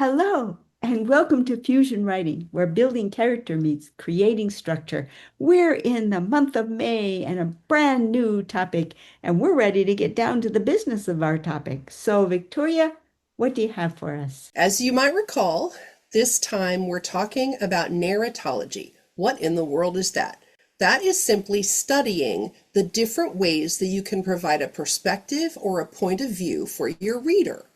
Hello, and welcome to Fusion Writing, where building character meets creating structure. We're in the month of May and a brand new topic, and we're ready to get down to the business of our topic. So, Victoria, what do you have for us? As you might recall, this time we're talking about narratology. What in the world is that? That is simply studying the different ways that you can provide a perspective or a point of view for your reader.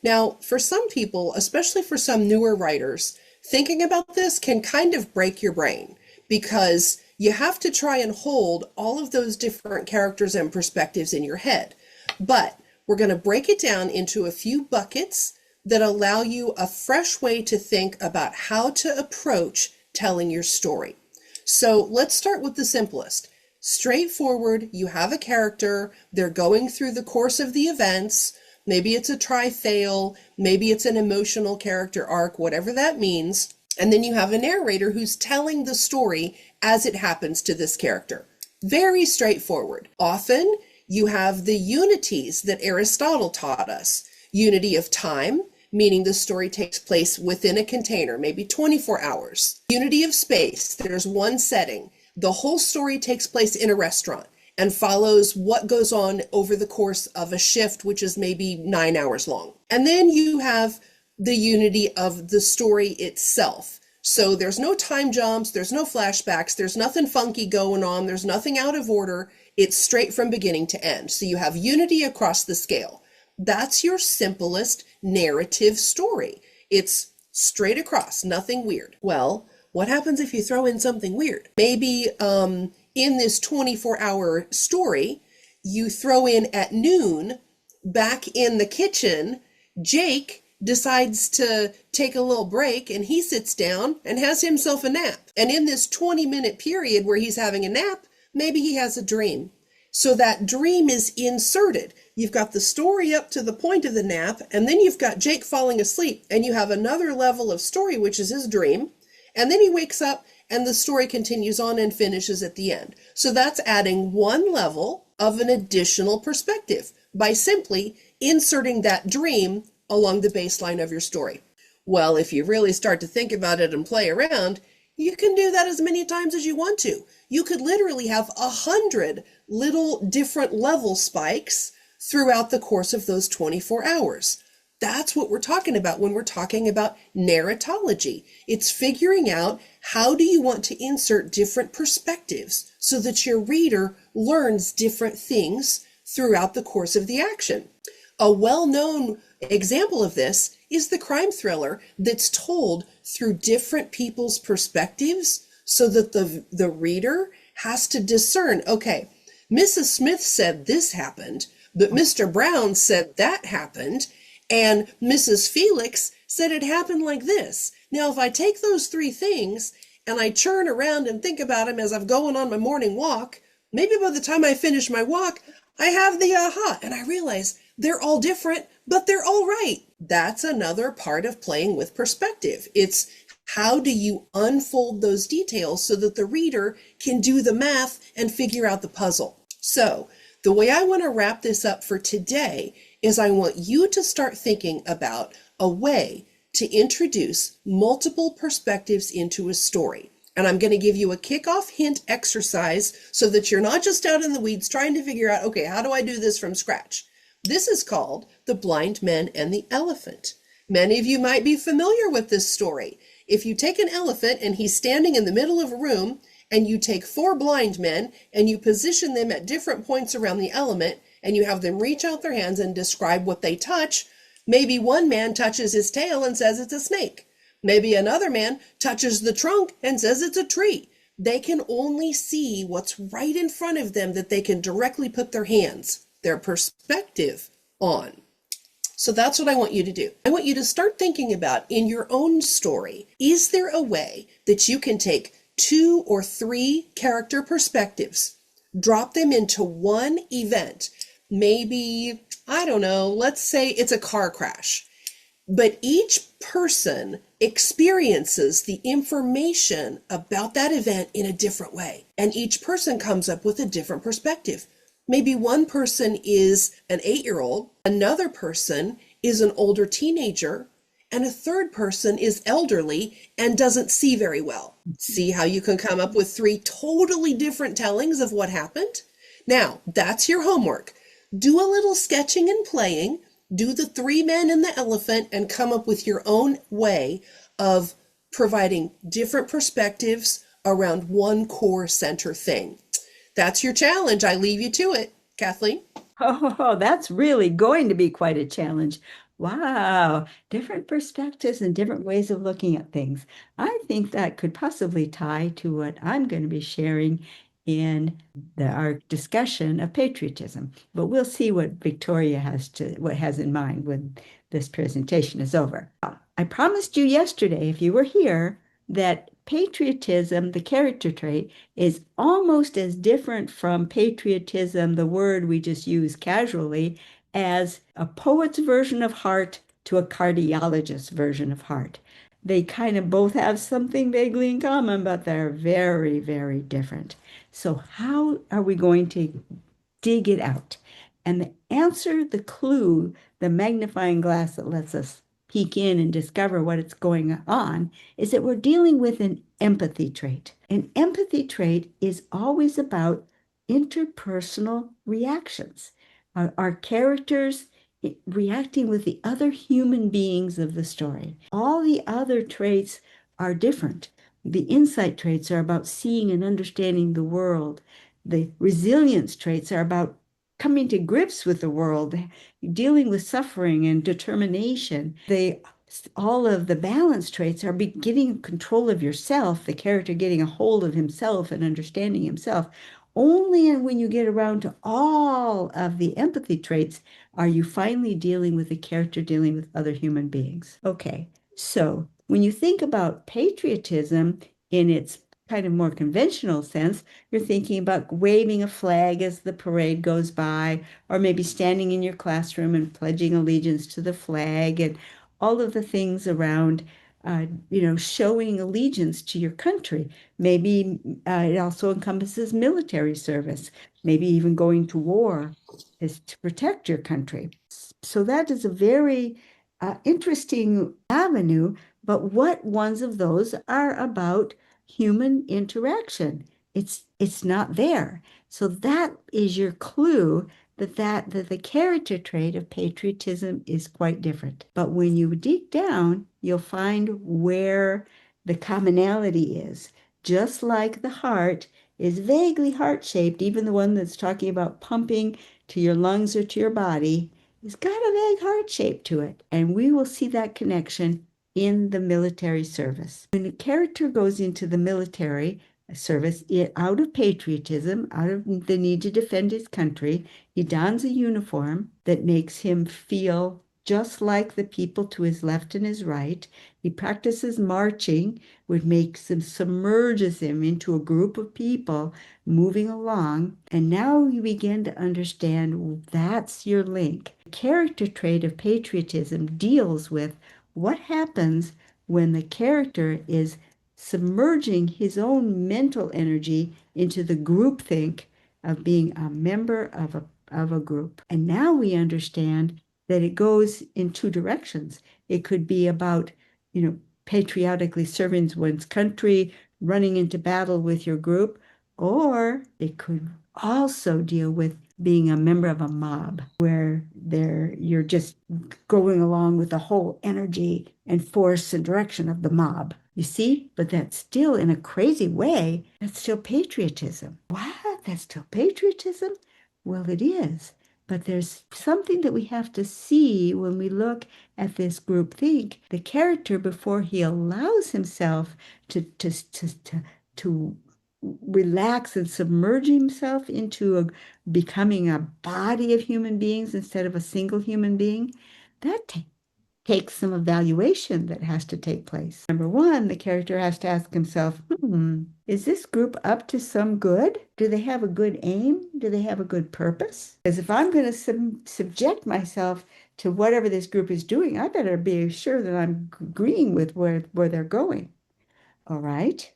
Now, for some people, especially for some newer writers, thinking about this can kind of break your brain because you have to try and hold all of those different characters and perspectives in your head. But we're going to break it down into a few buckets that allow you a fresh way to think about how to approach telling your story. So let's start with the simplest. Straightforward, you have a character, they're going through the course of the events. Maybe it's a try-fail, maybe it's an emotional character arc, whatever that means. And then you have a narrator who's telling the story as it happens to this character. Very straightforward. Often you have the unities that Aristotle taught us. Unity of time, meaning the story takes place within a container, maybe 24 hours. Unity of space, there's one setting. The whole story takes place in a restaurant and follows what goes on over the course of a shift, which is maybe 9 hours long. And then you have the unity of the story itself. So there's no time jumps, there's no flashbacks, there's nothing funky going on, there's nothing out of order. It's straight from beginning to end. So you have unity across the scale. That's your simplest narrative story. It's straight across, nothing weird. Well, what happens if you throw in something weird? Maybe in this 24-hour story, you throw in at noon, back in the kitchen, Jake decides to take a little break and he sits down and has himself a nap. And in this 20-minute period where he's having a nap, maybe he has a dream. So that dream is inserted. You've got the story up to the point of the nap, and then you've got Jake falling asleep, and you have another level of story, which is his dream. And then he wakes up and the story continues on and finishes at the end. So that's adding one level of an additional perspective by simply inserting that dream along the baseline of your story. Well, if you really start to think about it and play around, you can do that as many times as you want to. You could literally have 100 little different level spikes throughout the course of those 24 hours. That's what we're talking about when we're talking about narratology. It's figuring out how do you want to insert different perspectives so that your reader learns different things throughout the course of the action. A well-known example of this is the crime thriller that's told through different people's perspectives so that the reader has to discern, okay, Mrs. Smith said this happened, but Mr. Brown said that happened, and Mrs. Felix said it happened like this. Now, if I take those three things and I churn around and think about them as I'm going on my morning walk, maybe by the time I finish my walk, I have the aha, and I realize they're all different, but they're all right. That's another part of playing with perspective. It's how do you unfold those details so that the reader can do the math and figure out the puzzle. So the way I want to wrap this up for today is I want you to start thinking about a way to introduce multiple perspectives into a story. And I'm going to give you a kickoff hint exercise so that you're not just out in the weeds trying to figure out, okay, how do I do this from scratch? This is called The Blind Men and the Elephant. Many of you might be familiar with this story. If you take an elephant and he's standing in the middle of a room, and you take 4 blind men and you position them at different points around the element, and you have them reach out their hands and describe what they touch, maybe one man touches his tail and says it's a snake. Maybe another man touches the trunk and says it's a tree. They can only see what's right in front of them that they can directly put their hands, their perspective on. So that's what I want you to do. I want you to start thinking about in your own story, is there a way that you can take 2 or 3 character perspectives, drop them into one event? Maybe, I don't know, let's say it's a car crash, but each person experiences the information about that event in a different way, and each person comes up with a different perspective. Maybe one person is an 8-year-old, another person is an older teenager, and a third person is elderly and doesn't see very well. See how you can come up with three totally different tellings of what happened? Now, that's your homework. Do a little sketching and playing, do the three men and the elephant, and come up with your own way of providing different perspectives around one core center thing. That's your challenge. I leave you to it. Kathleen? Oh, that's really going to be quite a challenge. Wow, different perspectives and different ways of looking at things. I think that could possibly tie to what I'm going to be sharing in our discussion of patriotism. But we'll see what Victoria has in mind when this presentation is over. I promised you yesterday, if you were here, that patriotism, the character trait, is almost as different from patriotism, the word we just use casually, as a poet's version of heart to a cardiologist's version of heart. They kind of both have something vaguely in common, but they're very, very different. So, how are we going to dig it out? And the answer, the clue, the magnifying glass that lets us peek in and discover what is going on is that we're dealing with an empathy trait. An empathy trait is always about interpersonal reactions. Our characters reacting with the other human beings of the story. All the other traits are different. The insight traits are about seeing and understanding the world. The resilience traits are about coming to grips with the world, dealing with suffering and determination. All of the balance traits are getting control of yourself, the character getting a hold of himself and understanding himself. Only when you get around to all of the empathy traits are you finally dealing with the character dealing with other human beings. Okay, so when you think about patriotism in its kind of more conventional sense, you're thinking about waving a flag as the parade goes by, or maybe standing in your classroom and pledging allegiance to the flag, and all of the things around, showing allegiance to your country. Maybe it also encompasses military service, maybe even going to war is to protect your country. So that is a very interesting avenue, but what ones of those are about human interaction? It's not there. So that is your clue that the character trait of patriotism is quite different. But when you dig down, you'll find where the commonality is. Just like the heart is vaguely heart-shaped, even the one that's talking about pumping to your lungs or to your body, has got a vague heart shape to it. And we will see that connection in the military service. When a character goes into the military service, out of patriotism, out of the need to defend his country, he dons a uniform that makes him feel just like the people to his left and his right. He practices marching, which makes him, submerges him into a group of people moving along. And now you begin to understand that's your link. The character trait of patriotism deals with what happens when the character is submerging his own mental energy into the groupthink of being a member of a group. And now we understand that it goes in two directions. It could be about, patriotically serving one's country, running into battle with your group, or it could also deal with being a member of a mob where you're just going along with the whole energy and force and direction of the mob. You see? But that's still, in a crazy way, that's still patriotism. What? That's still patriotism? Well, it is. But there's something that we have to see when we look at this group think. The character, before he allows himself to relax and submerge himself into becoming a body of human beings instead of a single human being, that takes some evaluation that has to take place. Number one, the character has to ask himself, is this group up to some good? Do they have a good aim? Do they have a good purpose? Because if I'm going to subject myself to whatever this group is doing, I better be sure that I'm agreeing with where they're going. All right.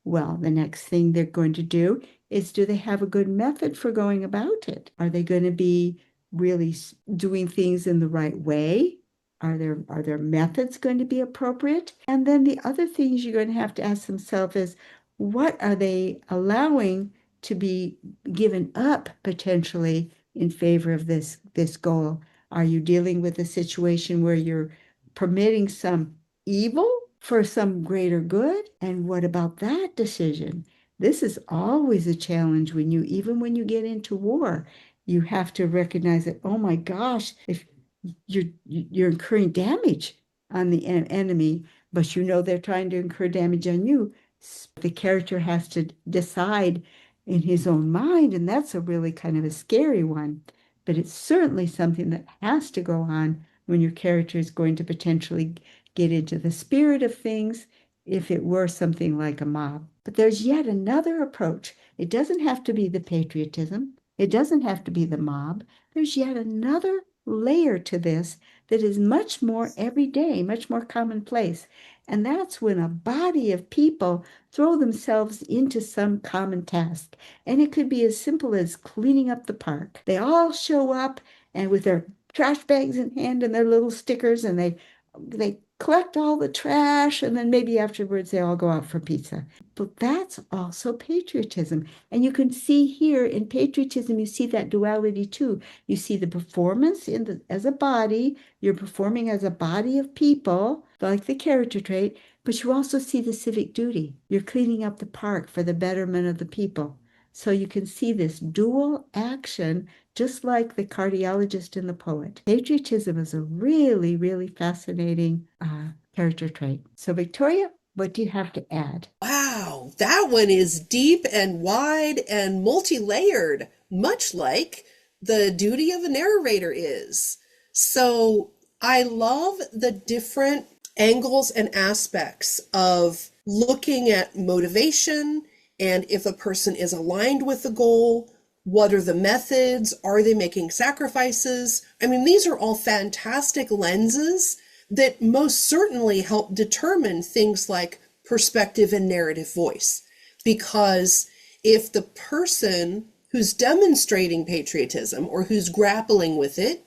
Well, the next thing they're going to do is, do they have a good method for going about it? Are they going to be really doing things in the right way? Are their methods going to be appropriate? And then the other things you're going to have to ask themselves is, what are they allowing to be given up potentially in favor of this goal? Are you dealing with a situation where you're permitting some evil for some greater good? And what about that decision? This is always a challenge even when you get into war, you have to recognize that, oh my gosh, if you're incurring damage on the enemy, but you know they're trying to incur damage on you. The character has to decide in his own mind, and that's a really kind of a scary one. But it's certainly something that has to go on when your character is going to potentially get into the spirit of things if it were something like a mob. But there's yet another approach. It doesn't have to be the patriotism. It doesn't have to be the mob. There's yet another layer to this that is much more everyday, much more commonplace. And that's when a body of people throw themselves into some common task. And it could be as simple as cleaning up the park. They all show up and with their trash bags in hand and their little stickers, and they collect all the trash, and then maybe afterwards they all go out for pizza. But that's also patriotism. And you can see here in patriotism, you see that duality too. You see the performance as a body, you're performing as a body of people, like the character trait, but you also see the civic duty. You're cleaning up the park for the betterment of the people. So you can see this dual action, just like the cardiologist and the poet. Patriotism is a really, really fascinating character trait. So, Victoria, what do you have to add? Wow, that one is deep and wide and multi-layered, much like the duty of a narrator is. So I love the different angles and aspects of looking at motivation and if a person is aligned with the goal. What are the methods? Are they making sacrifices? I mean, these are all fantastic lenses that most certainly help determine things like perspective and narrative voice. Because if the person who's demonstrating patriotism or who's grappling with it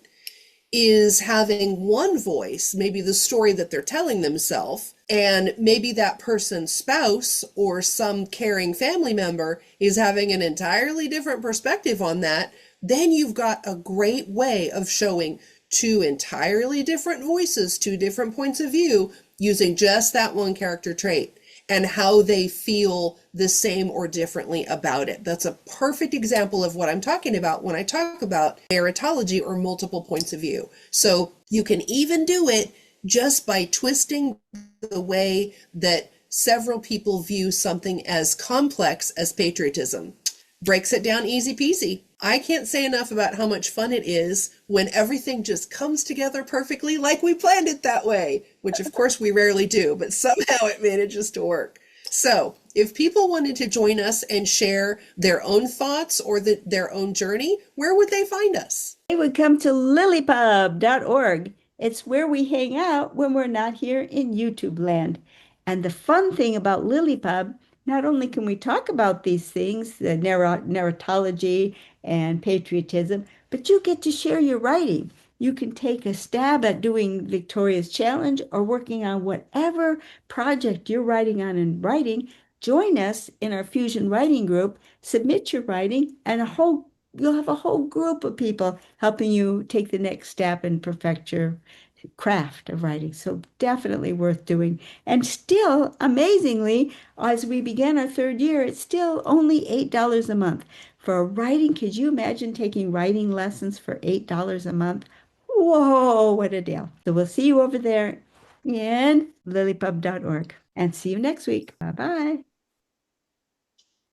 is having one voice, maybe the story that they're telling themselves, and maybe that person's spouse or some caring family member is having an entirely different perspective on that, then you've got a great way of showing two entirely different voices, two different points of view, using just that one character trait and how they feel the same or differently about it. That's a perfect example of what I'm talking about when I talk about narratology or multiple points of view. So you can even do it just by twisting the way that several people view something as complex as patriotism. Breaks it down easy peasy. I can't say enough about how much fun it is when everything just comes together perfectly like we planned it that way, which of course we rarely do, but somehow it manages to work. So if people wanted to join us and share their own thoughts or their own journey, where would they find us? They would come to LiLLiPub.org. It's where we hang out when we're not here in YouTube land. And the fun thing about LiLLiPub, not only can we talk about these things, the narratology and patriotism, but you get to share your writing. You can take a stab at doing Victoria's challenge or working on whatever project you're writing on and writing. Join us in our Fusion Writing Group, submit your writing, and you'll have a whole group of people helping you take the next step and perfect your craft of writing. So definitely worth doing. And still, amazingly, as we begin our third year, it's still only $8 a month. For writing, could you imagine taking writing lessons for $8 a month? Whoa, what a deal. So we'll see you over there in lillipub.org and see you next week. Bye bye.